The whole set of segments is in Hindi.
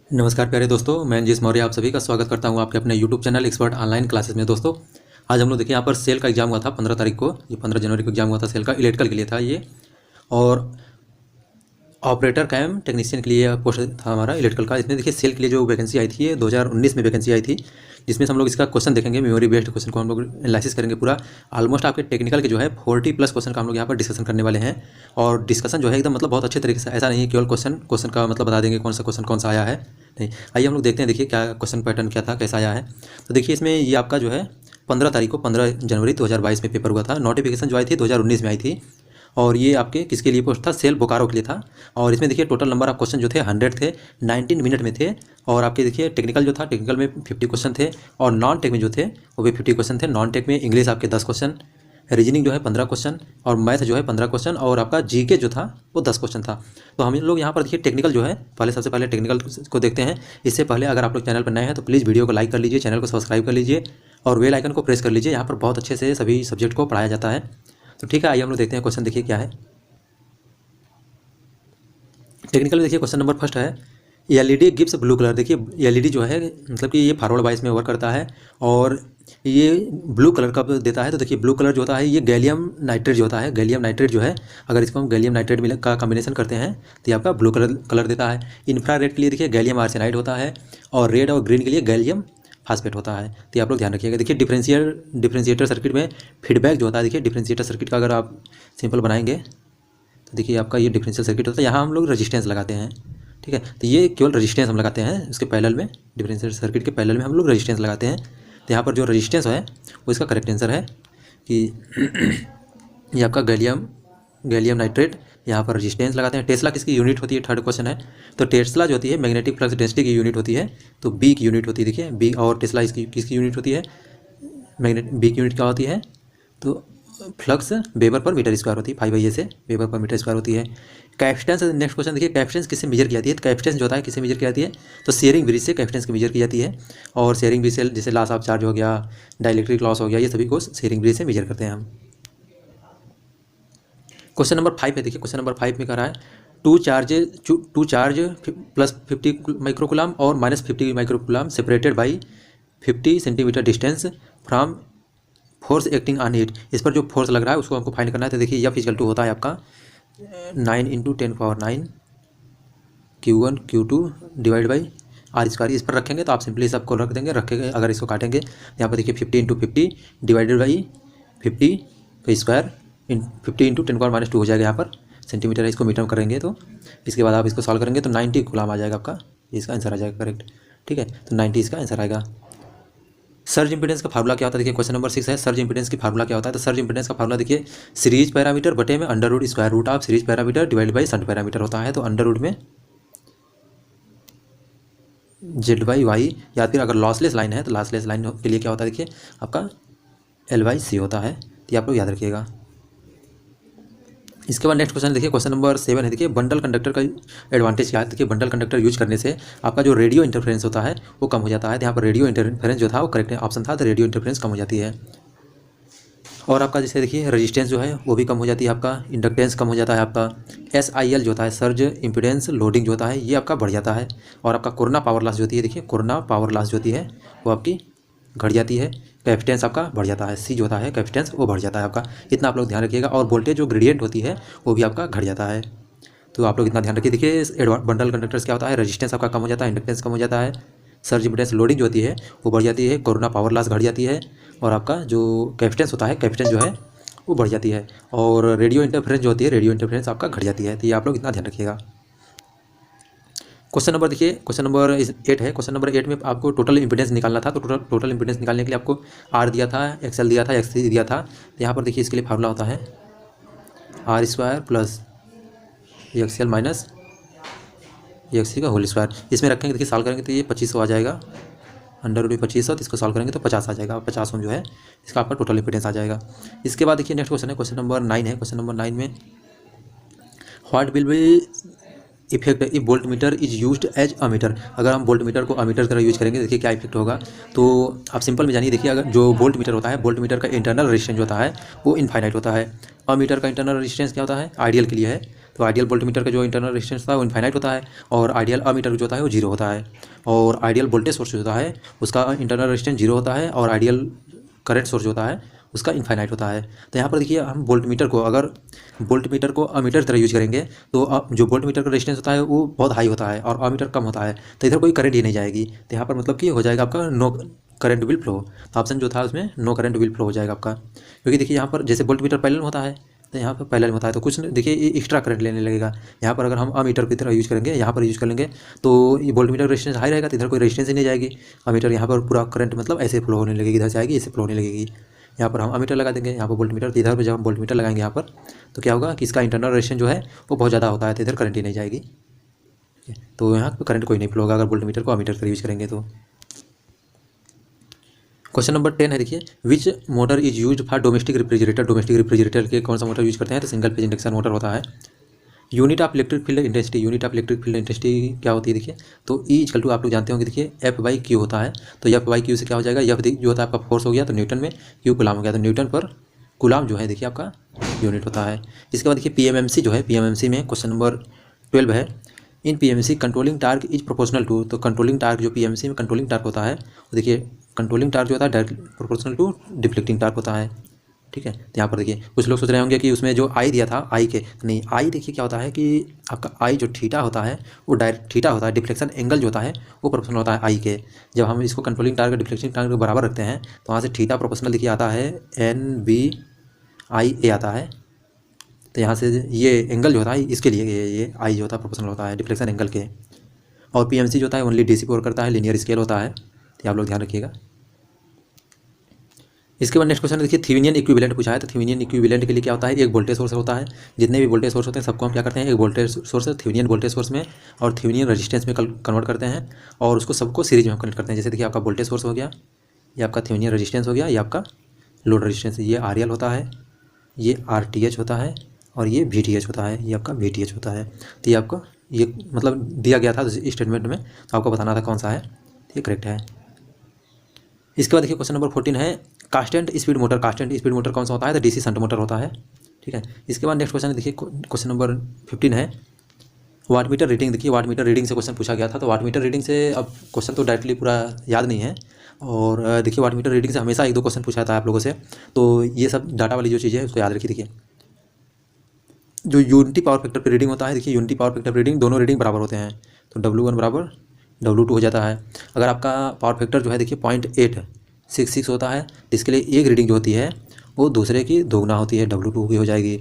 नमस्कार प्यारे दोस्तों, मैं जिस मौर्य आप सभी का स्वागत करता हूं आपके अपने YouTube channel expert online classes में। दोस्तों आज हम लोग देखिए यहाँ पर सेल का एग्जाम हुआ था 15 तारीख को। ये 15 जनवरी को एग्जाम हुआ था सेल का, इलेक्ट्रिकल के लिए था ये। और ऑपरेटर कैम टेक्नीशियन के लिए पोस्ट था हमारा इलेक्ट्रिकल का। इसमें देखिए सेल के लिए जो वैकेंसी आई थी ये 2019 में वैकेंसी आई थी, जिसमें से हम लोग इसका क्वेश्चन देखेंगे। मेमोरी बेस्ड क्वेश्चन को हम लोग एनालिसिस करेंगे पूरा। ऑलमोस्ट आपके टेक्निकल के जो है 40+ क्वेश्चन का हम लोग यहाँ पर डिस्कशन करने वाले हैं। और डिस्कशन जो है एकदम बहुत अच्छे तरीके से, ऐसा नहीं है केवल क्वेश्चन का बता देंगे कौन सा क्वेश्चन कौन सा आया है, नहीं। आइए हम लोग देखते हैं, देखिए क्या क्वेश्चन पैटर्न क्या था, कैसा आया है। तो देखिए इसमें ये आपका जो है 15 तारीख को 15 जनवरी 2022 में पेपर हुआ था। नोटिफिकेशन जो आई थी 2019 में आई थी। और ये आपके किसके लिए पोस्ट था? सेल बोकारो के लिए था। और इसमें देखिए टोटल नंबर ऑफ क्वेश्चन जो थे 100 थे, 19 मिनट में थे। और आपके देखिए टेक्निकल जो था, टेक्निकल में 50 क्वेश्चन थे, और नॉन टेक में जो थे वो भी 50 क्वेश्चन थे। नॉन टेक में इंग्लिश आपके 10 क्वेश्चन, रीजनिंग जो है 15 क्वेश्चन, और मैथ जो है 15 क्वेश्चन, और आपका जीके जो था वो 10 क्वेश्चन था। तो हम लोग यहाँ पर देखिए टेक्निकल जो है, सबसे पहले टेक्निकल को देखते हैं। इससे पहले अगर आप लोग चैनल पर नए हैं तो प्लीज़ वीडियो को लाइक कर लीजिए, चैनल को सब्सक्राइब कर लीजिए, और बेल आइकन को प्रेस कर लीजिए। यहाँ पर बहुत अच्छे से सभी सब्जेक्ट को पढ़ाया जाता है। तो ठीक है, आइए हम लोग देखते हैं क्वेश्चन। देखिए क्या है टेक्निकल में। देखिए क्वेश्चन नंबर फर्स्ट है, एलईडी गिव्स ब्लू कलर। देखिए एलईडी जो है मतलब कि ये फॉरवर्ड बायस में वर्क करता है, और ये ब्लू कलर कब देता है? तो देखिए ब्लू कलर जो होता है ये गैलियम नाइट्रेट जो होता है, गैलियम नाइट्रेट जो है, अगर इसको हम गैलियम नाइट्रेट का कॉम्बिनेशन करते हैं तो ये आपका ब्लू कलर देता है। इंफ्रारेड के लिए देखिए गैलियम आर्सेनाइड होता है, और रेड और ग्रीन के लिए गैलियम फास्फेट होता है। तो ये आप लोग ध्यान रखिएगा। देखिए डिफरेंशिएटर सर्किट में फीडबैक जो होता है, देखिए डिफरेंशिएटर सर्किट का अगर आप सिंपल बनाएंगे तो देखिए आपका ये डिफरेंशियल सर्किट होता है। यहाँ हम लोग रेजिस्टेंस लगाते हैं, ठीक है। तो ये केवल रेजिस्टेंस हम लगाते हैं उसके पैरेलल में, डिफरेंशियल सर्किट के पैरेलल में हम लोग रेजिस्टेंस लगाते हैं। तो यहाँ पर जो रेजिस्टेंस है वो इसका करेक्ट आंसर है कि ये आपका गैलियम नाइट्रेट। यहाँ पर रेजिस्टेंस लगाते हैं। टेस्ला किसकी यूनिट होती है? थर्ड क्वेश्चन है। तो टेस्ला जो होती है मैग्नेटिक फ्लक्स डेंसिटी की यूनिट होती है, तो बी की यूनिट होती है। देखिए बी, और टेस्ला इसकी किसकी यूनिट होती है? बी की यूनिट क्या होती है? तो flux weber per metre square होती है, 5/A से वेबर पर मीटर स्क्वायर होती है। कैपेसिटेंस, नेक्स्ट क्वेश्चन देखिए, कैपेसिटेंस किससे मेजर की जाती है? तो कैपेसिटेंस जो होता है किससे मेजर की जाती है? तो शेयरिंग ब्रिज से कैपेसिटेंस की मेजर की जाती है। और शेयरिंग ब्रिज से जैसे लॉस ऑफ चार्ज हो गया, डाइलेक्ट्रिक लॉस हो गया, ये सभी को शेयरिंग ब्रिज से मेजर करते हैं हम। क्वेश्चन नंबर 5 है। देखिए क्वेश्चन नंबर 5 में कह रहा है टू चार्ज +50 माइक्रोकुलाम और -50 microcoulomb separated by 50 centimetre distance from force acting on it. इस पर जो फोर्स लग रहा है उसको हमको फाइंड करना है। तो देखिए F = होता है आपका 9 × 10⁹ Q1 Q2 divide by R²। इस पर रखेंगे तो आप सिंपली सबको रख देंगे, रखेंगे अगर इसको काटेंगे यहाँ पर देखिए 50 × 50 डिवाइडेड बाई 50 का स्क्वायर, 50 × 10⁻² हो जाएगा। यहाँ पर सेंटीमीटर है, इसको मीटर में करेंगे तो इसके बाद आप इसको सॉल्व करेंगे तो 90 कूलम आ जाएगा आपका, इसका आंसर आ जाएगा करेक्ट, ठीक है। तो 90 इसका आंसर आएगा। सर्ज इंपीडेंस का फार्मूला क्या होता है? देखिए क्वेश्चन नंबर 6 है, सर्ज इंपीडेंस की फार्मूला क्या होता है? तो सर्ज इंपीडेंस का फार्मूला देखिए सीरीज पैरामीटर बटे में √² of series parameter divide by shunt parameter होता है। तो अंडर में Z/Y, या फिर अगर लॉसलेस लाइन है तो लॉसलेस लाइन के लिए क्या होता है? देखिए आपका L/C होता है। तो ये आप लोग याद रखिएगा। इसके बाद नेक्स्ट क्वेश्चन देखिए, क्वेश्चन नंबर 7 है। देखिए बंडल कंडक्टर का एडवांटेज क्या है? देखिए बंडल कंडक्टर यूज करने से आपका जो रेडियो इंटरफेरेंस होता है वो कम हो जाता है। यहाँ पर रेडियो इंटरफेरेंस जो था वो करेक्ट ऑप्शन था, तो रेडियो इंटरफेरेंस कम हो जाती है। और आपका जैसे देखिए रेजिस्टेंस जो है वो भी कम हो जाती है, आपका इंडक्टेंस कम हो जाता है, आपका SIL जो होता है सर्ज इम्पीडेंस लोडिंग जो होता है ये आपका बढ़ जाता है। और आपका कोरोना पावर लॉस जो होती है, देखिए कोरोना पावर लॉस जो होती है वो आपकी घट जाती है। कैपेसिटेंस आपका बढ़ जाता है, C जो होता है कैपेसिटेंस वो बढ़ जाता है आपका। इतना आप लोग ध्यान रखिएगा। और वोल्टेज जो ग्रेडियंट होती है वो भी आपका घट जाता है, तो आप लोग इतना ध्यान रखिए। देखिए बंडल कंडक्टर्स क्या होता है, रेजिस्टेंस आपका कम हो जाता है, इंडक्टेंस कम हो जाता है, सर्ज इम्पीडेंस लोडिंग जो होती है वो बढ़ जाती है, कोरोना पावर लॉस घट जाती है, और आपका जो कैपेसिटेंस होता है कैपेसिटेंस जो है वो बढ़ जाती है, और रेडियो इंटरफेरेंस जो होती है रेडियो इंटरफेरेंस आपका घट जाती है। तो ये आप लोग इतना ध्यान रखिएगा। क्वेश्चन नंबर देखिए, क्वेश्चन नंबर 8 है। क्वेश्चन नंबर 8 में आपको टोटल इंपीडेंस निकालना था। तो टोटल इंपीडेंस निकालने के लिए आपको R दिया था, XL दिया था, XC दिया था। तो यहाँ पर देखिए इसके लिए फार्मूला होता है R² plus XL minus XC का होल स्क्वायर। इसमें रखेंगे देखिए सॉल्व करेंगे तो ये 2500 आ जाएगा, √2500। तो इसको सॉल्व करेंगे तो 50 आ जाएगा, 50 जो है इसका आपका टोटल इंपीडेंस आ जाएगा। इसके बाद देखिए नेक्स्ट क्वेश्चन है, क्वेश्चन नंबर 9 है। क्वेश्चन नंबर 9 में what will be effect if voltmeter is used as ammeter. अगर हम वोल्ट मीटर को अमीटर की तरह यूज करेंगे देखिए क्या इफेक्ट होगा। तो आप सिंपल में जानिए। देखिए अगर जो वोल्ट मीटर होता है, वोल्ट मीटर का इंटरनल रेजिस्टेंस होता है वो इनफाइनाइट होता है। अमीटर का इंटरनल रेजिस्टेंस क्या होता है? आइडियल के लिए है। तो आइडियल वोल्टमीटर का जो इंटरनल रेजिस्टेंस होता है वो इनफाइनाइट होता है, और आइडियल अमीटर जो होता है वो जीरो होता है। और आइडियल वोल्टेज सोर्स होता है उसका इंटरनल रेजिस्टेंस जीरो होता है, और आइडियल करंट सोर्स होता है उसका इनफाइनाइट होता है। तो यहाँ पर देखिए हम वोल्टमीटर को, अगर वोल्टमीटर को अमीटर की तरह यूज करेंगे तो जो वोल्टमीटर का रेजिस्टेंस होता है वो बहुत हाई होता है और अमीटर कम होता है, तो इधर कोई करंट ही नहीं जाएगी। तो यहाँ पर मतलब कि हो जाएगा आपका नो करंट विल फ्लो। तो ऑप्शन जो था उसमें नो करंट विल फ्लो हो जाएगा आपका, क्योंकि देखिए यहाँ पर जैसे वोल्टमीटर पैरेलल होता है तो यहाँ पर पैरेलल में होता है, तो कुछ देखिए ये एक्स्ट्रा करंट लेने लगेगा। यहाँ पर अगर हम अमीटर की तरह यूज करेंगे, यहाँ पर यूज कर लेंगे तो ये वोल्टमीटर रेजिस्टेंस हाई रहेगा, तो इधर कोई रेजिस्टेंस ही नहीं जाएगी। अमीटर यहाँ पर पूरा करंट मतलब ऐसे फ्लो होने लगेगी, इधर से आएगी ऐसे फ्लो होने लगेगी। यहाँ पर हम अमीटर लगा देंगे, यहाँ पर वोल्टमीटर, तो इधर पर जब हम वोल्टमीटर लगाएंगे यहाँ पर तो क्या होगा कि इसका इंटरनल रेजिस्टेंस जो है वो बहुत ज़्यादा होता है, तो इधर करंट ही नहीं जाएगी। तो यहाँ पर करंट कोई नहीं फ्लो होगा अगर वोल्टमीटर को अमीटर पर यूज करेंगे तो। क्वेश्चन नंबर 10 है, देखिए which motor is used for domestic refrigerator. Domestic refrigerator के कौन सा मोटर यूज करते हैं, तो सिंगल फेज इंडक्शन मोटर होता है। Unit of electric field intensity, unit of electric field intensity क्या होती है, देखिए तो ई इक्वल टू आप लोग जानते होंगे, देखिए एफ बाई क्यू होता है। तो एफ बाई क्यू से क्या हो जाएगा, एफ जो होता है आपका फोर्स हो गया तो न्यूटन में, क्यू गुलाम हो गया तो न्यूटन पर गुलाम जो है देखिए आपका यूनिट होता है। इसके बाद देखिए पीएमएमसी जो है, पीएमएमसी में क्वेश्चन नंबर 12 है, in PMC controlling torque is proportional to. तो कंट्रोलिंग टार्क जो पीएमसी में कंट्रोलिंग टार्क होता है वो देखिए कंट्रोलिंग टार्क जो होता है direct proportional to deflecting torque होता है। ठीक है, तो यहाँ पर देखिए कुछ लोग सोच रहे होंगे कि उसमें जो आई दिया था आई के नहीं, आई देखिए क्या होता है कि आपका आई जो थीटा होता है वो डायरेक्ट थीटा होता है, डिफ्लेक्शन एंगल जो होता है वो प्रोपोर्शनल होता है आई के। जब हम इसको कंट्रोलिंग टार्क डिफ्लेक्शन टार्क के बराबर रखते हैं तो वहाँ से थीटा प्रोपोर्शनल देखिए आता है NB/IA आता है। तो यहाँ से ये एंगल जो होता है इसके लिए ये आई जो होता है प्रोपोर्शनल होता है डिफ्लेक्शन एंगल के। और पीएमसी जो होता है ओनली डीसी पर करता है, लीनियर स्केल होता है, तो आप लोग ध्यान रखिएगा। इसके बाद नेक्स्ट क्वेश्चन देखिए थेवेनिन इक्विवेलेंट पूछा है। तो थेवेनिन इक्विवेलेंट के लिए क्या होता है, एक वोल्टेज सोर्स होता है, जितने भी वोल्टेज सोर्स होते हैं सबको हम क्या करते हैं एक voltage source Thevenin voltage source में और थेवेनिन रेजिस्टेंस में कन्वर्ट करते हैं और उसको सबको सीरीज में हम कनेक्ट करते हैं। जैसे देखिए आपका वोल्टेज सोर्स हो गया, ये आपका थेवेनिन रेजिस्टेंस हो गया, ये आपका लोड रेजिस्टेंस, ये RL होता है, ये RTH होता है और ये VTH होता है, ये आपका VTH होता है। तो ये आपको ये मतलब दिया गया था इस स्टेटमेंट में, तो आपको बताना था कौन सा है, ये करेक्ट है। इसके बाद देखिए क्वेश्चन नंबर 14 है constant speed motor. Constant speed motor कौन सा होता है, तो DC शंट मोटर होता है। ठीक है, इसके बाद नेक्स्ट क्वेश्चन देखिए क्वेश्चन नंबर 15 है वाटमीटर रीडिंग। देखिए वाटमीटर रीडिंग से क्वेश्चन पूछा गया था, तो वाटमीटर रीडिंग से अब क्वेश्चन तो डायरेक्टली पूरा याद नहीं है, और देखिए वाटमीटर रीडिंग से हमेशा 1-2 क्वेश्चन पूछा था आप लोगों से, तो ये सब डाटा वाली जो चीज़ें है उसको याद रखिए। देखिए जो यूनिटी पावर फैक्टर पर रीडिंग होता है, देखिए यूनिटी पावर फैक्टर पर रीडिंग दोनों रीडिंग बराबर होते हैं, तो W1 बराबर W2 हो जाता है। अगर आपका पावर फैक्टर जो है देखिए 0.866 होता है, इसके लिए एक रीडिंग जो होती है वो दूसरे की दोगुना होती है, W2 की हो जाएगी।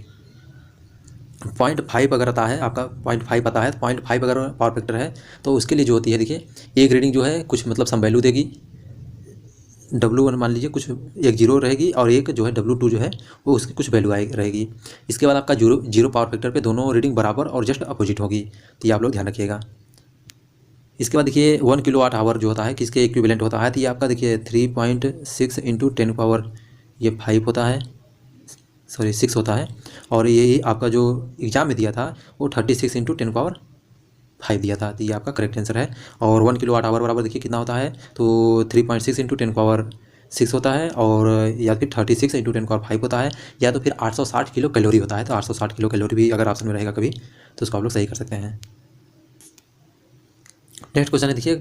0.5 अगर आता है आपका 0.5 आता है, तो 0.5 अगर पावर फैक्टर है तो उसके लिए जो होती है देखिए एक रीडिंग जो है कुछ मतलब सम वैल्यू देगी, W1 मान लीजिए कुछ एक जीरो रहेगी और एक जो है W2 जो है वो उसकी कुछ वैल्यू रहेगी। इसके बाद आपका जीरो पावर फैक्टर पे दोनों रीडिंग बराबर और जस्ट अपोजिट होगी, तो ये आप लोग ध्यान रखिएगा। इसके बाद देखिए 1 किलोवाट आवर जो होता है किसके इक्विवेलेंट होता है, तो ये आपका देखिए 3.6 × 10 ये 5 होता है, सॉरी 6 होता है, और ये आपका जो एग्ज़ाम में दिया था वो 36 × 10 दिया था, तो ये आपका करेक्ट आंसर है। और 1 किलोवाट आवर बराबर देखिए कितना होता है, तो 3.6 × 10 होता है, और या फिर 36 × 10 होता है, या तो फिर 860 किलो कैलोरी होता है। तो 860 किलो कैलोरी भी अगर ऑप्शन में रहेगा कभी तो उसको आप लोग सही कर सकते हैं। नेक्स्ट क्वेश्चन है देखिए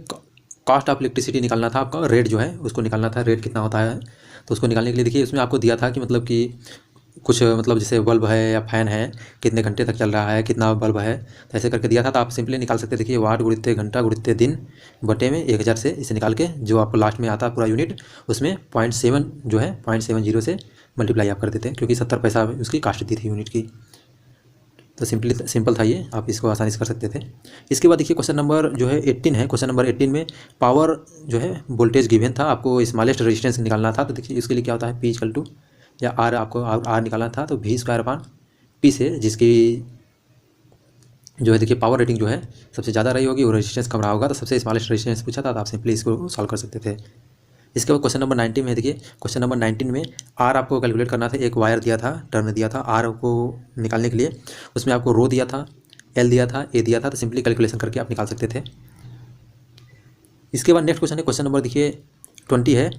कॉस्ट ऑफ इलेक्ट्रिसिटी निकालना था आपका, रेट जो है उसको निकालना था, रेट कितना होता है। तो उसको निकालने के लिए देखिए इसमें आपको दिया था कि मतलब कि कुछ मतलब जैसे बल्ब है या फैन है कितने घंटे तक चल रहा है, कितना बल्ब है, तो ऐसे करके दिया था। तो आप सिंपली निकाल सकते देखिए वाट गुणित घंटा गुणित दिन बटे में 1000 से इसे निकाल के जो आपको लास्ट में आता है पूरा यूनिट उसमें 0.7 जो है 0.70 से मल्टीप्लाई आप कर देते हैं, क्योंकि 70 पैसा उसकी कास्ट दी थी यूनिट की। तो सिंपल था ये, आप इसको आसानी से कर सकते थे। इसके बाद देखिए क्वेश्चन नंबर जो है 18 है। क्वेश्चन नंबर 18 में पावर जो है वोल्टेज गिवन था, आपको स्मॉलेस्ट रेजिस्टेंस निकालना था। तो देखिए इसके लिए क्या होता है P = या R, आपको R निकालना था तो V²/P से, जिसकी जो है देखिए पावर रेटिंग जो है सबसे ज़्यादा रही होगी और रेजिस्टेंस कम रहा होगा, तो सबसे स्मॉलेस्ट रेजिस्टेंस पूछा था, तो आप सिंपली इसको सॉल्व कर सकते थे। इसके बाद क्वेश्चन नंबर 19 में देखिए क्वेश्चन नंबर 19 में R आपको कैलकुलेट करना था, एक वायर दिया था, टर्न दिया था, R को निकालने के लिए उसमें आपको रो दिया था, L दिया था, A दिया था, तो सिंपली कैलकुलेशन करके आप निकाल सकते थे। इसके बाद नेक्स्ट क्वेश्चन है क्वेश्चन नंबर देखिए 20 है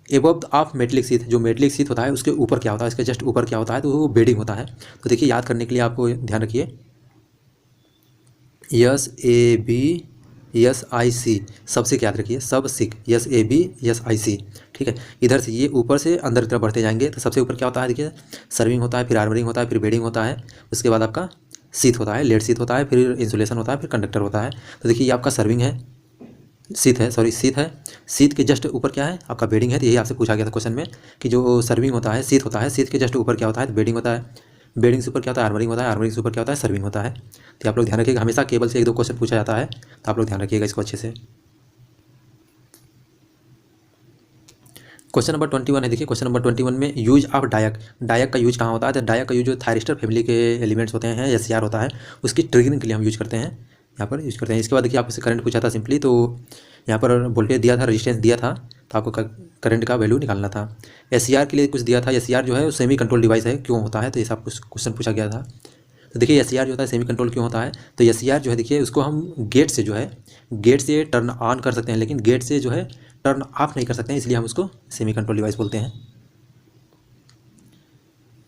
एबव ऑफ मेटलिक शीथ। जो मेटलिक शीथ होता है उसके ऊपर क्या होता है, इसके जस्ट ऊपर क्या होता है, तो वो बेडिंग होता है। तो देखिए याद करने के लिए आपको ध्यान रखिए SABSIC, सब सिक याद रखिए, सब सिक, SABSIC, ठीक है। इधर से ये ऊपर से अंदर की तरफ बढ़ते जाएंगे तो सबसे ऊपर क्या होता है देखिए, सर्विंग होता है, फिर आर्मरिंग होता है, फिर बेडिंग होता है, उसके बाद आपका शीथ होता है, लेड शीथ होता है, फिर इंसुलेशन होता है, फिर कंडक्टर होता है। तो देखिए ये आपका सर्विंग है, शीथ है, सॉरी शीथ है, शीथ के जस्ट ऊपर क्या है आपका बेडिंग है। तो यही आपसे पूछा गया था क्वेश्चन में कि जो सर्विंग होता है, शीथ होता है, शीथ के जस्ट ऊपर क्या होता है, तो बेडिंग होता है, बेडिंग से ऊपर क्या होता है, आर्मरिंग होता है, आर्मरिंग से ऊपर क्या होता है, सर्विंग होता है। तो आप लोग ध्यान रखिएगा, हमेशा केबल से 1-2 क्वेश्चन पूछा जाता है, तो आप लोग ध्यान रखिएगा इसको अच्छे से। क्वेश्चन नंबर 21 है, देखिए क्वेश्चन नंबर 21 में यूज ऑफ डायक, डायक का यूज कहाँ होता है, तो डायक का यूज जो थायरिस्टर फैमिली के एलिमेंट्स होते हैं, SCR होता है, उसकी ट्रिगरिंग के लिए हम यूज करते हैं, यहाँ पर यूज करते हैं। इसके बाद देखिए आपसे करंट पूछा था सिंपली, तो यहाँ पर वोल्टेज दिया था, रेजिस्टेंस दिया था, तो आपको करंट का वैल्यू निकालना था। SCR के लिए कुछ दिया था, SCR जो है वो सेमी कंट्रोल डिवाइस है, क्यों होता है, तो ये सब कुछ क्वेश्चन पूछा गया था। तो देखिए SCR जो होता है सेमी कंट्रोल क्यों होता है, तो SCR जो है देखिए उसको हम गेट से जो है, गेट से टर्न ऑन कर सकते हैं, लेकिन गेट से जो है टर्न ऑफ नहीं कर सकते हैं, इसलिए हम उसको सेमी कंट्रोल डिवाइस बोलते हैं।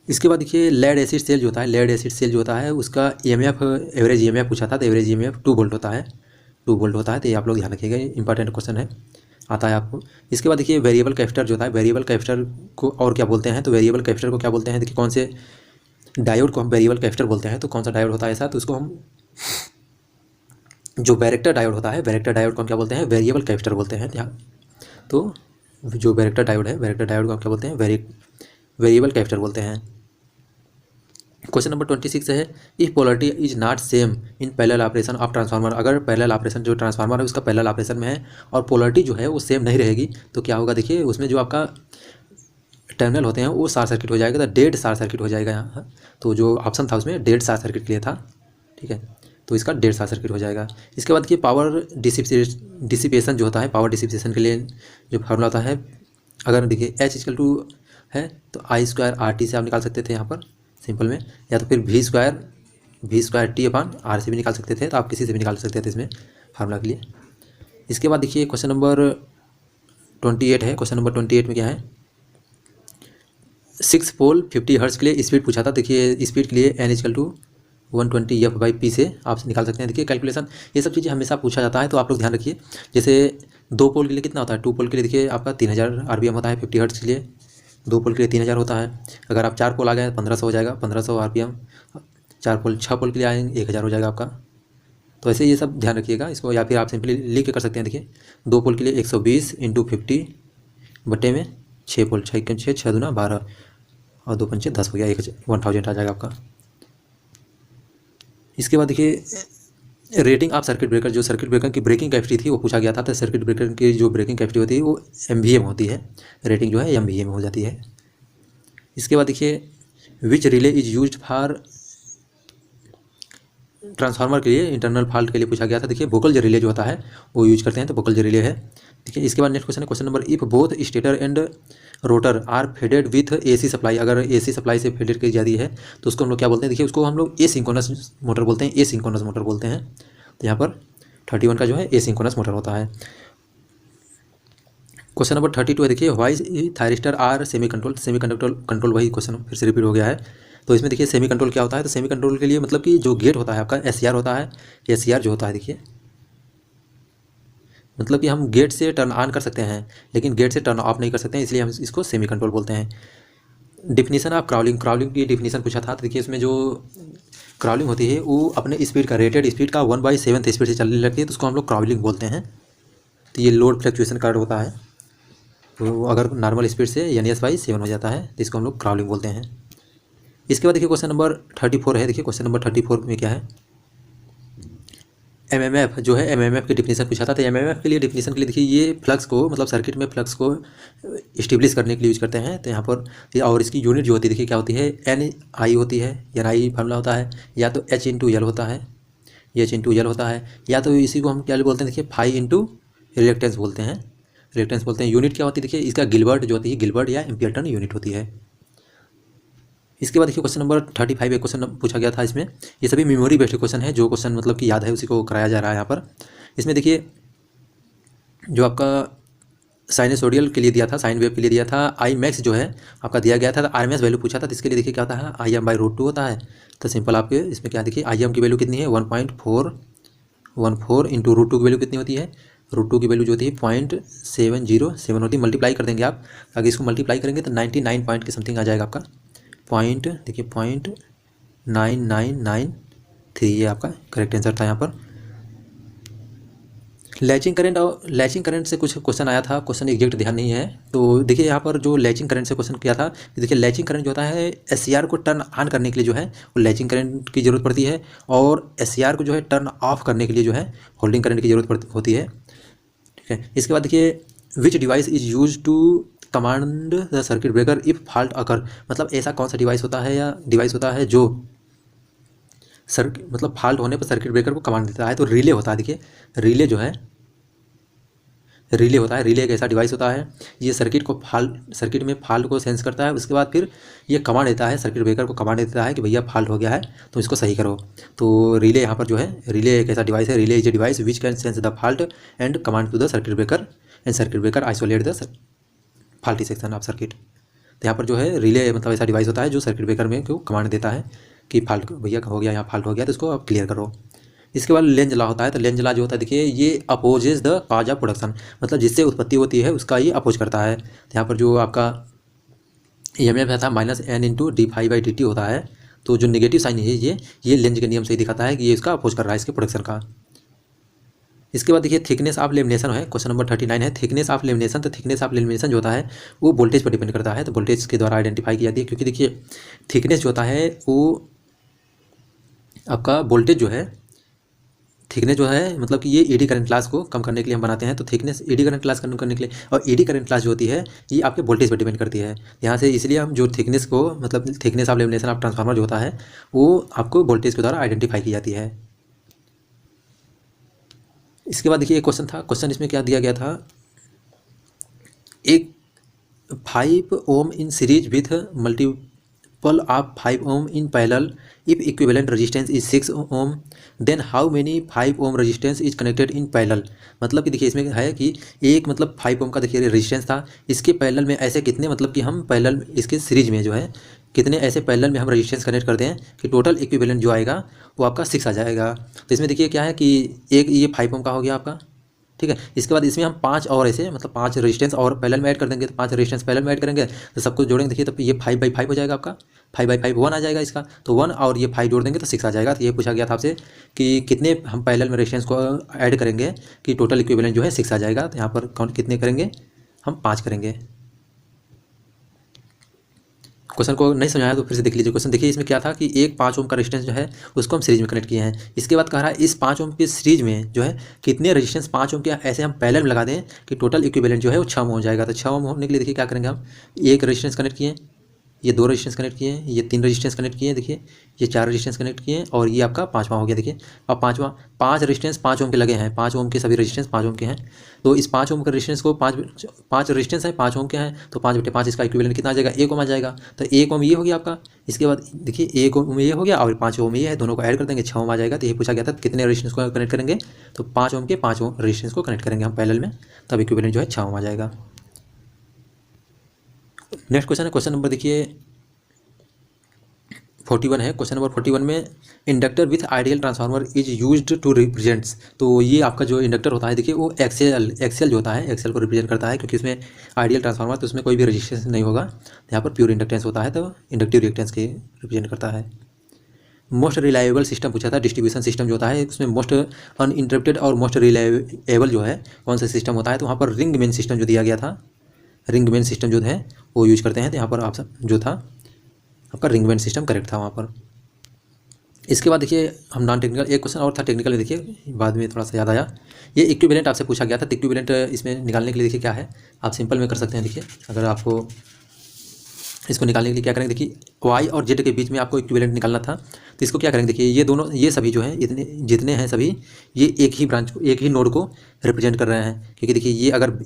इसके बाद देखिए लेड एसिड सेल जो होता है, लेड एसिड सेल जो होता है उसका EMF, एवरेज EMF पूछा था, तो एवरेज EMF 2 वोल्ट होता है, 2 वोल्ट होता है। तो ये आप लोग ध्यान रखिएगा, इंपॉर्टेंट क्वेश्चन है, आता है आपको। इसके बाद देखिए वेरिएबल कैपेसिटर जो होता है, वेरिएबल कैपेसिटर को और क्या बोलते हैं, तो वेरिएबल कैपेसिटर को क्या बोलते हैं, देखिए कौन से डायोड को हम वेरिएबल कैपेसिटर बोलते हैं, तो कौन सा डायोड होता है ऐसा, तो उसको हम जो वैरेक्टर डायोड होता है, वैरेक्टर डायोड को हम क्या बोलते हैं, वेरिएबल कैपेसिटर बोलते हैं। तो जो वैरेक्टर डायोड है, वैरेक्टर डायोड को हम क्या बोलते हैं, वेरिएबल कैपेसिटर बोलते हैं। क्वेश्चन नंबर 26 है, if polarity is not same in parallel operation of transformer, अगर पैरेलल ऑपरेशन जो ट्रांसफार्मर है उसका पैरेलल ऑपरेशन में है और पोलरिटी जो है वो सेम नहीं रहेगी, तो क्या होगा देखिए, उसमें जो आपका टर्मिनल होते हैं वो शॉर्ट सर्किट हो जाएगा, तो डेड शॉर्ट सर्किट हो जाएगा यहाँ। तो जो ऑप्शन था उसमें डेड शॉर्ट सर्किट के लिए था, ठीक है, तो इसका डेड शॉर्ट सर्किट हो जाएगा। इसके बाद देखिए पावर डिसिपेशन जो होता है, पावर डिसिपेशन के लिए जो फार्मूला होता है, अगर देखिए H है तो I²RT से आप निकाल सकते थे यहाँ पर सिंपल में, या तो फिर V²T/R से भी निकाल सकते थे, तो आप किसी से भी निकाल सकते थे इसमें फार्मूला के लिए। इसके बाद देखिए क्वेश्चन नंबर 28 है, क्वेश्चन नंबर 28 में क्या है, 6 पोल 50 हर्ट्ज के लिए स्पीड पूछा था। देखिए स्पीड के लिए N=120 F/P से आप निकाल सकते हैं। देखिए कैलकुलेशन, ये सब चीज़ें हमेशा पूछा जाता है, तो आप लोग ध्यान रखिए। जैसे 2 पोल के लिए कितना होता है, 2 पोल के लिए देखिए आपका 3000 RPM होता है 50 हर्ट्ज के लिए, 2 पोल के लिए 3000 होता है। अगर आप 4 पोल आ गए 1500 हो जाएगा, 1500 RPM। 6 पोल के लिए आएंगे 1000 हो जाएगा आपका। तो ऐसे ये सब ध्यान रखिएगा इसको, या फिर आप सिंपली लिख के कर सकते हैं। देखिए 2 पोल के लिए 120 × 50 बटे में 6 पोल, 6 × 6 6 दूना 12 और 2 पंचे 10 हो गया, 1000 आ जाएगा आपका। इसके बाद देखिए रेटिंग ऑफ सर्किट ब्रेकर, जो सर्किट ब्रेकर की ब्रेकिंग कैपेसिटी थी वो पूछा गया था। तो सर्किट ब्रेकर की जो ब्रेकिंग कैपेसिटी होती है वो MVA में होती है, रेटिंग जो है MVA में हो जाती है। इसके बाद देखिए विच relay is used for, transformer के लिए इंटरनल फॉल्ट के लिए पूछा गया था। देखिए वोल्टेज रिले जो होता है वो यूज करते हैं, तो वोल्टेज रिले है। देखिए इसके बाद नेक्स्ट क्वेश्चन है, question number, if both stator and rotor are faded with AC supply, अगर AC सप्लाई से फेडेड की जाती है तो उसको हम लोग क्या बोलते हैं, देखिए उसको हम लोग एसिंक्रोनस मोटर बोलते हैं, एसिंक्रोनस मोटर बोलते हैं। तो यहाँ पर 31 का जो है एसिंक्रोनस मोटर होता है। क्वेश्चन नंबर 32 है, देखिए why thyristor are semi control वही क्वेश्चन फिर से रिपीट हो गया है। तो इसमें देखिए सेमी कंट्रोल क्या होता है, तो सेमी कंट्रोल के लिए मतलब कि जो गेट होता है आपका SCR होता है, SCR जो होता है देखिए मतलब कि हम गेट से टर्न ऑन कर सकते हैं लेकिन गेट से टर्न ऑफ नहीं कर सकते हैं, इसलिए हम इसको सेमी कंट्रोल बोलते हैं। डिफिनीशन ऑफ क्राउलिंग, क्राउलिंग की डिफिनीशन पूछा था। तो देखिए इसमें जो क्राउलिंग होती है वो अपने स्पीड का, रेटेड स्पीड का 1/7 स्पीड से चलने लगती है, तो उसको हम लोग क्राउलिंग बोलते हैं। तो ये लोड फ्लक्चुएशन कार्ड होता है, तो अगर नॉर्मल स्पीड से NS/7 हो जाता है तो इसको हम लोग क्राउलिंग बोलते हैं। इसके बाद देखिए क्वेश्चन नंबर 34 है। देखिए क्वेश्चन नंबर 34 में क्या है, MMF जो है, MMF की डिफिनीशन पूछा था। तो MMF के लिए डिफिनीशन के लिए देखिए ये फ्लक्स को, मतलब सर्किट में फ्लक्स को इस्टेब्लिश करने के लिए यूज करते हैं। तो यहाँ पर और इसकी यूनिट जो होती है देखिए क्या होती है, NI होती है, NI फार्मूला होता है, या तो H/L होता है, H/L होता है, या तो इसी को हम क्या बोलते हैं, देखिए फाई इंटू रिलेक्टेंस बोलते हैं, रिलेक्टेंस बोलते हैं। यूनिट क्या होती है, देखिए इसका गिलबर्ट जो होती है, गिलबर्ट या एम्पियर टर्न यूनिट होती है। इसके बाद देखिए क्वेश्चन नंबर 35 एक क्वेश्चन पूछा गया था। इसमें ये सभी मेमोरी बेस्ड क्वेश्चन है, जो क्वेश्चन मतलब कि याद है उसी को कराया जा रहा है यहाँ पर। इसमें देखिए जो आपका साइनसोडियल के लिए दिया था, साइन वेव के लिए दिया था, Imax जो है आपका दिया गया था, तो RMS वैल्यू पूछा था। तो इसके लिए देखिए क्या होता है, Im/√2 होता है। तो सिंपल आपके इसमें क्या देखिए Im की वैल्यू कितनी है, 1.4 14 इंटू √2 की वैल्यू कितनी होती है, √2 की वैल्यू जो होती है 0.707 होती है। मल्टीप्लाई कर देंगे आप, अगर इसको मल्टीप्लाई करेंगे तो 99 पॉइंट के समथिंग आ जाएगा आपका पॉइंट। देखिए 0.9993 ये आपका करेक्ट आंसर था यहाँ पर। लैचिंग करंट और लैचिंग करंट से कुछ क्वेश्चन आया था, क्वेश्चन एग्जैक्ट ध्यान नहीं है। तो देखिए यहाँ पर जो लैचिंग करंट से क्वेश्चन किया था, देखिए लैचिंग करंट जो होता है SCR को टर्न ऑन करने के लिए जो है वो लैचिंग करंट की ज़रूरत पड़ती है, और SCR को जो है टर्न ऑफ करने के लिए जो है होल्डिंग करंट की ज़रूरत होती है। ठीक है, इसके बाद देखिए which device is use to command the circuit breaker if fault occur, मतलब ऐसा कौन सा डिवाइस होता है या डिवाइस होता है जो मतलब फॉल्ट होने पर सर्किट ब्रेकर को कमांड देता है। तो रिले होता है। देखिए रिले जो है, रिले होता है। रिले एक ऐसा डिवाइस होता है, ये सर्किट में फॉल्ट को सेंस करता है, उसके बाद फिर ये कमांड देता है, सर्किट ब्रेकर को कमांड देता है कि भैया फॉल्ट हो गया है तो इसको सही करो। तो रिले यहाँ पर जो है, रिले एक ऐसा डिवाइस है। Relay is a device which can sense the fault and command to the circuit breaker and circuit breaker isolate the faulty section of circuit. तो यहाँ पर जो है रिले मतलब ऐसा डिवाइस होता है जो सर्किट ब्रेकर में को कमांड देता है कि फॉल्ट भैया हो गया, यहाँ फॉल्ट हो गया तो इसको आप क्लियर करो। इसके बाद लेंज लॉ होता है। तो लेंज लॉ जो होता है देखिए ये opposes the cause of production, मतलब जिससे उत्पत्ति होती है उसका ये अपोज करता है। तो यहाँ पर जो आपका EMF है था -N × dφ/dt होता है। तो जो नेगेटिव साइन है ये लेंज के नियम से ही दिखाता है कि ये इसका अपोज कर रहा है इसके प्रोडक्शन का। इसके बाद देखिए थिकनेस ऑफ लेमिनेशन है, क्वेश्चन नंबर 39 है थिकनेस ऑफ लेमिनेशन। तो थिकनेस ऑफ लेमिनेशन जो होता है वो वोल्टेज पर डिपेंड करता है, तो वोल्टेज के द्वारा आइडेंटिफाई की जाती है। क्योंकि देखिए थिकनेस जो होता है वो आपका वोल्टेज जो है, थिकनेस जो है मतलब कि ये ED करंट क्लास को कम करने के लिए हम बनाते हैं। तो थिकनेस ED करंट क्लास कम करने के लिए, और ED करंट क्लास जो होती है ये आपके वोल्टेज पर डिपेंड करती है। यहाँ से इसलिए हम जो थिकनेस को मतलब thickness of lamination of transformer जो होता है वो आपको वोल्टेज के द्वारा आइडेंटिफाई की जाती है। इसके बाद देखिए एक क्वेश्चन था, क्वेश्चन इसमें क्या दिया गया था, एक 5 ohm in series with multiple of 5 ohm in parallel if equivalent resistance is 6 ohm then how many 5 ohm resistance is connected in parallel. मतलब कि देखिए इसमें है कि एक मतलब 5 ओम का देखिए रेजिस्टेंस था, इसके पैरेलल में ऐसे कितने मतलब कि हम पैरेलल इसके सीरीज में जो है कितने ऐसे पैरेलल में हम रेजिस्टेंस कनेक्ट करते हैं कि टोटल इक्विवेलेंट जो आएगा वो आपका 6 आ जाएगा। तो इसमें देखिए क्या है कि एक ये 5 ओम का हो गया आपका, ठीक है। इसके बाद इसमें हम 5 और ऐसे मतलब 5 रेजिस्टेंस और पैरेलल में ऐड कर देंगे। तो 5 रेजिस्टेंस पैरेलल में ऐड करेंगे तो सबको जोड़ेंगे, देखिए तो ये 5/5 हो जाएगा आपका, 5/5 1 आ जाएगा इसका। तो 1 और ये 5 जोड़ देंगे तो 6 आ जाएगा। तो ये पूछा गया था आपसे कि कितने हम पैरेलल में रेजिस्टेंस को ऐड करेंगे कि टोटल इक्विवेलेंट जो है 6 आ जाएगा। तो यहाँ पर काउंट कितने करेंगे, हम 5 करेंगे। क्वेश्चन को नहीं समझाया तो फिर से देख लीजिए। क्वेश्चन देखिए इसमें क्या था कि एक 5 ओम का रेजिस्टेंस जो है उसको हम सीरीज में कनेक्ट किए हैं। इसके बाद कह रहा है इस 5 ओम के सीरीज में जो है कितने रेजिस्टेंस 5 ओम के ऐसे हम पैरेलल में लगा दें कि टोटल इक्विवेलेंट जो है वो 6 ओम हो जाएगा। तो 6 ओम होने के लिए देखिए क्या करेंगे, हम एक रेजिस्टेंस कनेक्ट किए, ये 2 रेजिस्टेंस कनेक्ट किए, ये 3 रेजिस्टेंस कनेक्ट किए, देखिए ये 4 रेजिस्टेंस कनेक्ट किए, और ये आपका 5वां हो गया। देखिए अब 5 रेजिस्टेंस 5 ओम के लगे हैं, 5 ओम के सभी रेजिस्टेंस 5 ओम के हैं। तो इस 5 ओम के रेजिस्टेंस को 5 रेजिस्टेंस है 5 ओम के हैं, तो 5/5 इसका इक्विवेलेंट कितना आ जाएगा, 1 ओम आ जाएगा। तो 1 ओम ये हो गया आपका। इसके बाद देखिए 1 ओम ये हो गया और 5 ओम ये है, दोनों को ऐड कर देंगे 6 ओम आ जाएगा। तो ये पूछा गया था कितने रेजिस्टेंस को कनेक्ट करेंगे, तो 5 ओम के 5 ओम रेजिस्टेंस को कनेक्ट करेंगे हम पैरेलल में, तब इक्विवेलेंट जो है 6 ओम आ जाएगा। नेक्स्ट क्वेश्चन है, क्वेश्चन नंबर देखिए 41 है। क्वेश्चन नंबर 41 में inductor with ideal transformer is used to represents. तो ये आपका जो इंडक्टर होता है देखिए वो एक्सेल जो होता है एक्सेल को रिप्रेजेंट करता है, क्योंकि इसमें आइडियल ट्रांसफार्मर तो उसमें कोई भी रजिस्टेंस नहीं होगा। यहाँ पर प्योर इंडक्टेंस होता है, तो इंडक्टिव रिएक्टेंस के रिप्रेजेंट करता है। मोस्ट रिलायबल सिस्टम पूछा था, डिस्ट्रीब्यूशन सिस्टम जो होता है उसमें मोस्ट अनइंटरप्टेड और मोस्ट रिलायबल जो है कौन सा सिस्टम होता है, तो वहाँ पर रिंग मेन सिस्टम जो दिया गया था, रिंग मेन सिस्टम जो है वो यूज करते हैं। तो यहाँ पर आप जो था आपका रिंग मेन सिस्टम करेक्ट था वहाँ पर। इसके बाद देखिए हम नॉन टेक्निकल, एक क्वेश्चन और था टेक्निकल में, देखिए बाद में थोड़ा सा याद आया। ये इक्विवेलेंट आपसे पूछा गया था, तो इक्विवेलेंट इसमें निकालने के लिए देखिए क्या है, आप सिंपल में कर सकते हैं। देखिए अगर आपको इसको निकालने के लिए क्या करेंगे, देखिए Y और Z के बीच में आपको इक्विवेलेंट निकालना था। तो इसको क्या करेंगे, देखिए ये दोनों ये सभी जो है इतने जितने हैं सभी ये एक ही ब्रांच को एक ही नोड को रिप्रेजेंट कर रहे हैं। क्योंकि देखिए ये अगर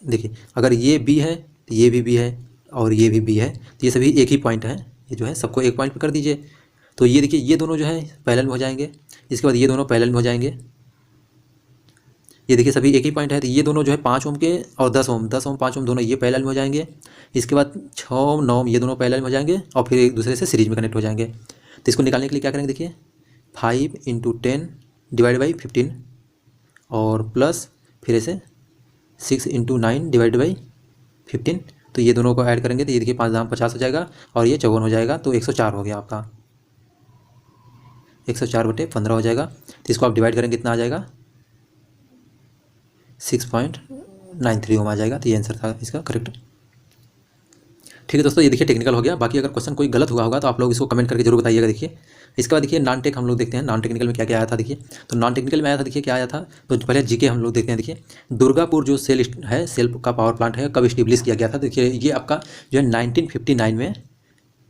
देखिए अगर ये B है तो ये भी B है और ये भी B है, तो ये सभी एक ही पॉइंट है, ये जो है सबको एक पॉइंट पर कर दीजिए। तो ये देखिए ये दोनों जो है पैरेलल में हो जाएंगे, इसके बाद ये दोनों पैरेलल में हो जाएंगे। ये देखिए सभी एक ही पॉइंट है, तो ये दोनों जो है 5 ओम के और 10 ओम 5 ओम दोनों ये पैरेलल में हो जाएंगे। इसके बाद 6 ओम 9 ओम ये दोनों पैरेलल में हो जाएंगे और फिर एक दूसरे से सीरीज में कनेक्ट हो जाएंगे। तो इसको निकालने के लिए क्या करेंगे, देखिए 5 × 10 डिवाइड बाई 15 और प्लस फिर ऐसे 6 इंटू 9 डिवाइड बाई 15। तो ये दोनों को ऐड करेंगे तो ये देखिए 5 दाम 50 हो जाएगा और ये 54 हो जाएगा, तो 104 हो गया आपका, 104/15 हो जाएगा। तो इसको आप डिवाइड करेंगे कितना आ जाएगा, 6.93 ओम आ जाएगा। तो ये आंसर था इसका करेक्ट। ठीक है दोस्तों, ये देखिए टेक्निकल हो गया। बाकी अगर क्वेश्चन कोई गलत हुआ होगा तो आप लोग इसको कमेंट करके जरूर बताइएगा। देखिए इसके बाद देखिए नॉन टेक हम लोग देखते हैं, नॉन टेक्निकल में क्या क्या आया था। देखिए तो नॉन टेक्निकल में आया था, देखिए क्या आया था, तो पहले जीके हम लोग देखते हैं। देखिए दुर्गापुर जो सेल का पावर प्लांट है कब इस्टेब्लिश किया गया था। देखिए ये आपका जो है 1959 में,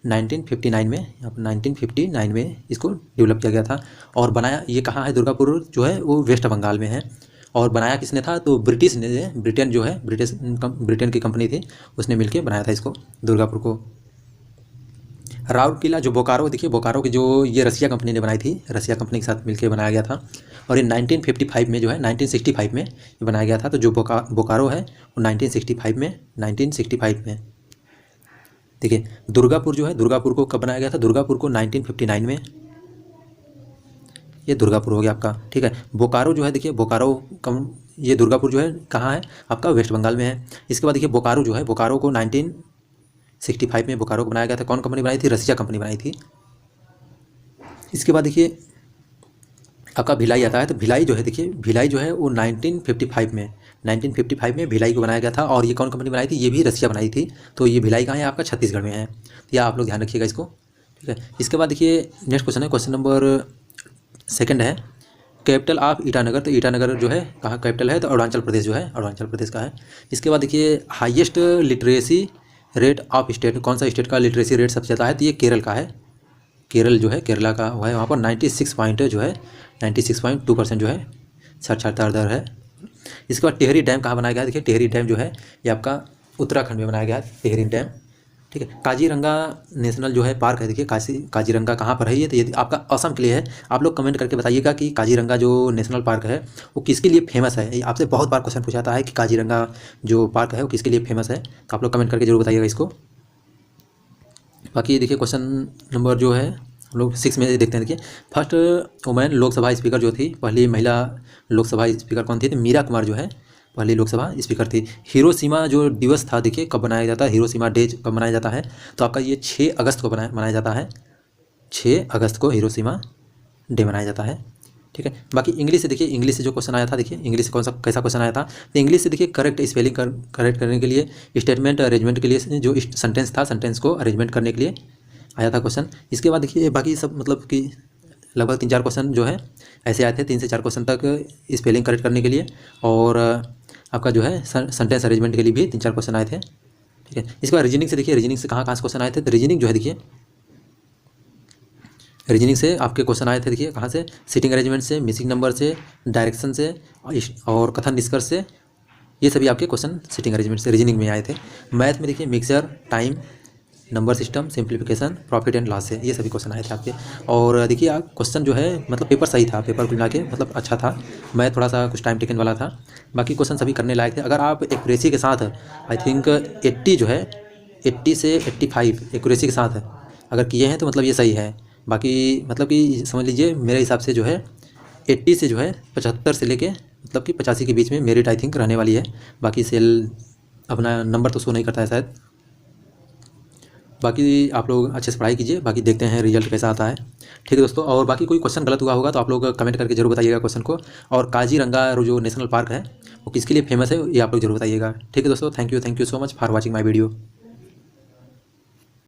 1959 में इसको डेवलप किया गया था। और बनाया ये कहाँ है, दुर्गापुर जो है वो वेस्ट बंगाल में है। और बनाया किसने था, तो ब्रिटिश ने, ब्रिटेन जो है, ब्रिटेन की कंपनी थी, उसने मिलके बनाया था इसको, दुर्गापुर को। राउरकेला जो बोकारो, देखिए बोकारो की जो ये रसिया कंपनी ने बनाई थी, रसिया कंपनी के साथ मिलकर बनाया गया था। और ये 1955 में जो है 1965 में ये बनाया गया था। तो जो बोकारो है वो 1965 में। देखिए दुर्गापुर जो है, दुर्गापुर को कब बनाया गया था, दुर्गापुर को 1959 में, ये दुर्गापुर हो गया आपका। ठीक है, बोकारो जो है, देखिए बोकारो ये दुर्गापुर जो है कहाँ है आपका, वेस्ट बंगाल में है। इसके बाद देखिए बोकारो जो है, बोकारो को 1965 में बोकारो को बनाया गया था। कौन कंपनी बनाई थी, रसिया कंपनी बनाई थी। इसके बाद देखिए आपका भिलाई आता है। तो भिलाई जो है, देखिए भिलाई जो है वो 1955 में भिलाई को बनाया गया था। और ये कौन कंपनी बनाई थी, ये भी रसिया बनाई थी। तो ये भिलाई कहाँ है आपका, छत्तीसगढ़ में है। तो यह आप लोग ध्यान रखिएगा इसको। ठीक है, इसके बाद देखिए नेक्स्ट क्वेश्चन है, क्वेश्चन नंबर 2 है, कैपिटल ऑफ ईटानगर। तो ईटानगर जो है कहाँ कैपिटल है, तो अरुणाचल प्रदेश जो है, अरुणाचल प्रदेश का है। इसके बाद देखिए highest literacy rate of state, कौन सा स्टेट का लिटरेसी रेट सबसे ज़्यादा है, तो ये केरल का है। केरल जो है, केरला का है, वहाँ पर 96.2% जो है साक्षरता दर है। इसके बाद टिहरी डैम कहाँ बनाया गया है, देखिए टिहरी डैम जो है ये आपका उत्तराखंड में बनाया गया है, टिहरी डैम। ठीक है, काजीरंगा नेशनल जो है पार्क है, देखिए काजीरंगा कहाँ पर है, ये तो ये आपका असम के लिए है। आप लोग कमेंट करके बताइएगा कि काजीरंगा जो नेशनल पार्क है वो किसके लिए फेमस है। आपसे बहुत बार क्वेश्चन पूछाता है कि काजीरंगा जो पार्क है वो किसके लिए फेमस है, तो आप लोग कमेंट करके जरूर बताइएगा इसको। बाकी देखिए क्वेश्चन नंबर जो है हम लोग 6 में देखते हैं। देखिए फर्स्ट वुमेन लोकसभा स्पीकर जो थी, पहली महिला लोकसभा स्पीकर कौन थी, तो मीरा कुमार जो है पहली लोकसभा स्पीकर थी। हिरोशिमा जो दिवस था, देखिए कब मनाया जाता है, हिरोशिमा डे कब मनाया जाता है, तो आपका ये 6 अगस्त को मनाया जाता है, 6 अगस्त को हिरोशिमा डे मनाया जाता है। ठीक है, बाकी इंग्लिश से देखिए, इंग्लिश से जो क्वेश्चन आया था, देखिए इंग्लिश से कैसा क्वेश्चन आया था, तो इंग्लिश से देखिए करेक्ट स्पेलिंग करेक्ट करने के लिए, स्टेटमेंट अरेंजमेंट के लिए जो सेंटेंस था, सेंटेंस को अरेंजमेंट करने के लिए आया था क्वेश्चन। इसके बाद देखिए बाकी सब मतलब कि लगभग 3-4 क्वेश्चन जो है ऐसे आए थे, 3 से 4 क्वेश्चन तक स्पेलिंग करेक्ट करने के लिए, और आपका जो है सेंटेंस अरेंजमेंट के लिए भी 3-4 क्वेश्चन आए थे। ठीक है, इसके बाद रीजनिंग से देखिए, रीजनिंग से कहाँ से क्वेश्चन आए थे, तो रीजनिंग जो है देखिए, रीजनिंग से आपके क्वेश्चन आए थे, देखिए कहाँ से, सीटिंग अरेंजमेंट से, मिसिंग नंबर से, डायरेक्शन से और कथन निष्कर्ष से, ये सभी आपके क्वेश्चन सीटिंग अरेंजमेंट से रीजनिंग में आए थे। मैथ में देखिए mixture, time, number system, simplification, profit and loss से, ये सभी क्वेश्चन आए थे आपके। और देखिए आप क्वेश्चन जो है मतलब पेपर सही था, पेपर को मिला के मतलब अच्छा था। मैं थोड़ा सा कुछ टाइम टेकन वाला था, बाकी क्वेश्चन सभी करने लायक थे। अगर आप एक्यूरेसी के साथ आई थिंक 80 जो है 80 से 85 एक्यूरेसी के साथ अगर किए हैं तो मतलब ये सही है। बाकी मतलब कि समझ लीजिए मेरे हिसाब से जो है 80 से जो है 75 से लेके मतलब कि 85 के बीच में मेरिट आई थिंक रहने वाली है। बाकी सेल अपना नंबर तो शो नहीं करता है शायद। बाकी आप लोग अच्छे से पढ़ाई कीजिए, बाकी देखते हैं रिजल्ट कैसा आता है। ठीक है दोस्तों, और बाकी कोई क्वेश्चन गलत हुआ होगा तो आप लोग कमेंट करके जरूर बताइएगा क्वेश्चन को। और काजीरंगा जो नेशनल पार्क है वो किसके लिए फेमस है ये आप लोग जरूर बताइएगा। ठीक है दोस्तों, thank you so much for watching my video.